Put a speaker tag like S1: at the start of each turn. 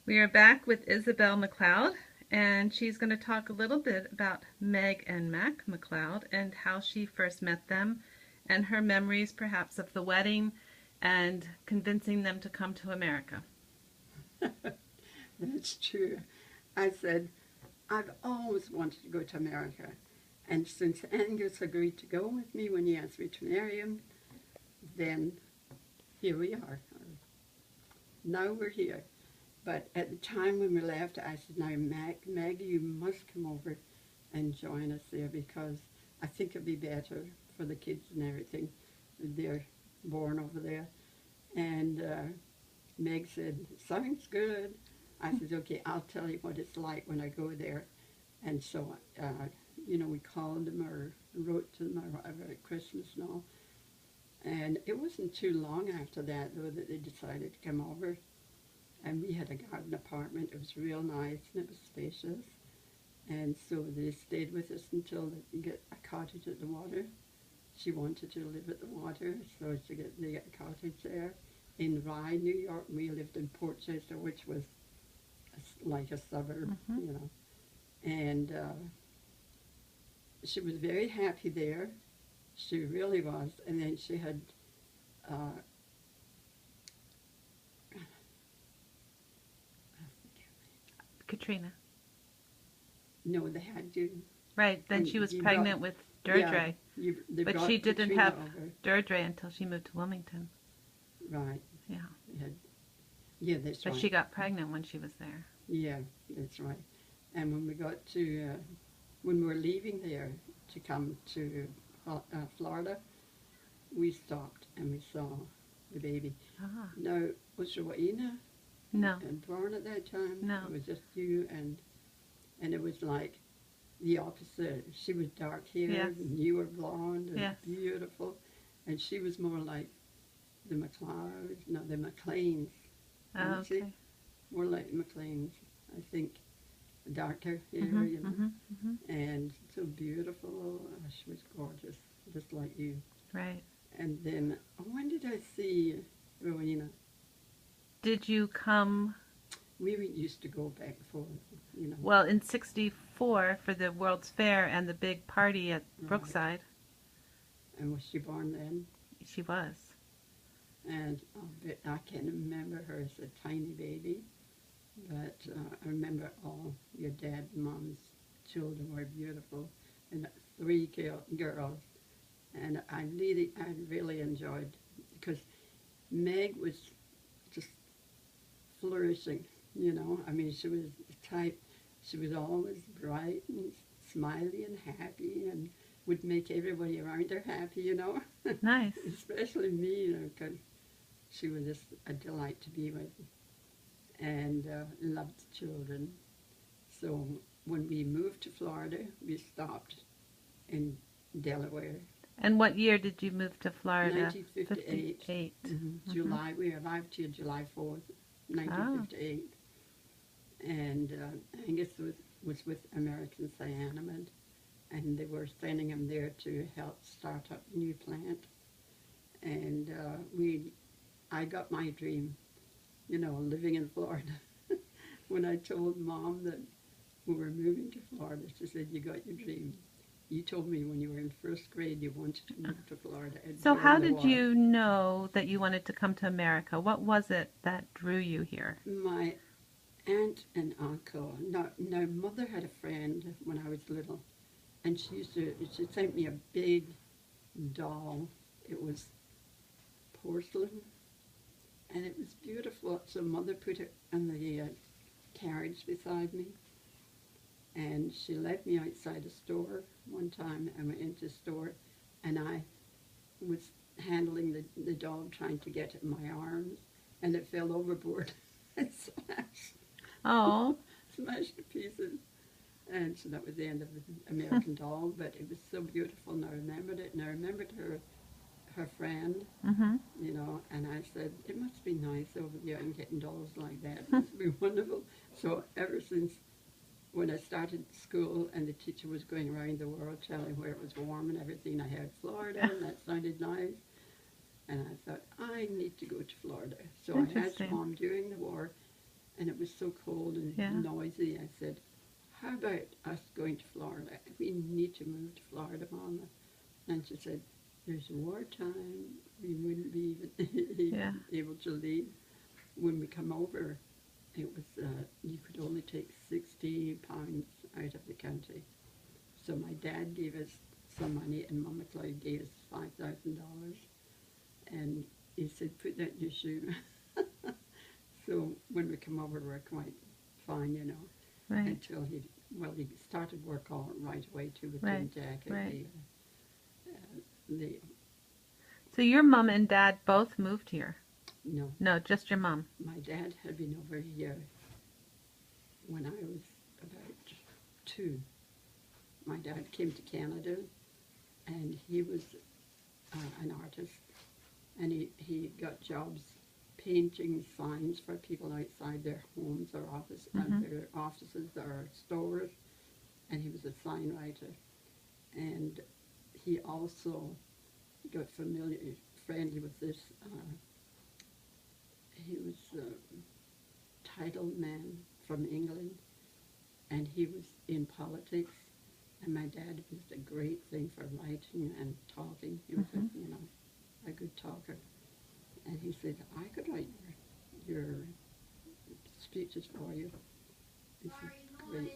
S1: We are back with Isabel McLeod, and she's going to talk a little bit about Meg and Mac McLeod and how she first met them and her memories perhaps of the wedding and convincing them to come to America.
S2: That's true. I said, I've always wanted to go to America. And since Angus agreed to go with me when he asked me to marry him, then here we are. Now we're here. But at the time when we left, I said, now Maggie, you must come over and join us there because I think it'd be better for the kids and everything. They're born over there. And Meg said, sounds good. I said, okay, I'll tell you what it's like when I go there. And so, we called them or wrote to them or whatever at Christmas and all. And it wasn't too long after that, though, that they decided to come over. And we had a garden apartment. It was real nice and it was spacious. And so they stayed with us until they get a cottage at the water. She wanted to live at the water, so they got a cottage there in Rye, New York. We lived in Port Chester, which was like a suburb, And she was very happy there. She really was. And then she had
S1: Katrina.
S2: No, they had you.
S1: Right, then she was pregnant with Deirdre.
S2: Yeah,
S1: but she didn't have Deirdre until she moved to Wilmington.
S2: Right.
S1: Yeah.
S2: That's
S1: right.
S2: But
S1: she got pregnant when she was there.
S2: Yeah, that's right. And when we got to, when we were leaving there to come to Florida, we stopped and we saw the baby.
S1: Ah.
S2: Now, was Rowena born at that time?
S1: No.
S2: It was just you and it was like the opposite. She was dark haired and you were blonde and beautiful. And she was more like the the McLeans.
S1: Oh, okay.
S2: More like the McLeans, I think. Darker hair, and so beautiful. Oh, she was gorgeous, just like you.
S1: Right.
S2: And then, when did I see Rowena?
S1: Did you come?
S2: We used to go back and forth,
S1: Well, in '64 for the World's Fair and the big party at Brookside.
S2: And was she born then?
S1: She was.
S2: And I can't remember her as a tiny baby, but I remember all your dad and mom's children were beautiful, and 3 girls. And I really enjoyed, because Meg was just flourishing, I mean, she was the type, she was always bright and smiley and happy and would make everybody around her happy,
S1: Nice.
S2: Especially me, because she was just a delight to be with and loved children. So when we moved to Florida, we stopped in Delaware.
S1: And what year did you move to Florida?
S2: 1958.
S1: 58.
S2: July. We arrived here July 4th, 1958. And Angus was with American Cyanamid, and they were sending him there to help start up a new plant. And I got my dream, living in Florida. When I told Mom that we were moving to Florida, she said, you got your dream. You told me when you were in first grade you wanted to move to Florida.
S1: So how did you know that you wanted to come to America? What was it that drew you here?
S2: My aunt and uncle. Now Mother had a friend when I was little, and she sent me a big doll. It was porcelain, and it was beautiful. So Mother put it in the carriage beside me, and she left me outside a store one time. I went into the store, and I was handling the doll, trying to get it in my arms, and it fell overboard and smashed.
S1: Oh.
S2: Smashed to pieces. And so that was the end of the American Doll, but it was so beautiful, and I remembered it, and I remembered her friend, and I said, it must be nice over there and getting dolls like that. It must be wonderful. So ever since when I started school and the teacher was going around the world telling where it was warm and everything, I heard Florida, and that sounded nice. And I thought, I need to go to Florida. So I asked Mom during the war, and it was so cold and
S1: Yeah.
S2: noisy. I said, how about us going to Florida? We need to move to Florida, Mama. And she said, there's wartime. We wouldn't be even
S1: Yeah.
S2: able to leave. When we come over, it was you could only take 60 pounds out of the country. So my dad gave us some money, and Mama Clyde gave us $5,000. And he said, put that in your shoe. So when we come over, we're quite fine, you know.
S1: Right.
S2: Until he started work all right away too with
S1: Right.
S2: Jim Jack.
S1: Right.
S2: The
S1: So your mom and dad both moved here?
S2: No,
S1: No, just your mom.
S2: my dad had been over here when I was about 2. My dad came to Canada, and he was an artist, and he got jobs painting signs for people outside their homes or their offices or stores, and he was a sign writer. And he also got friendly with this. He was a title man from England, and he was in politics. And my dad was a great thing for writing and talking. He was, a good talker. And he said, I could write your speeches for you. This is great.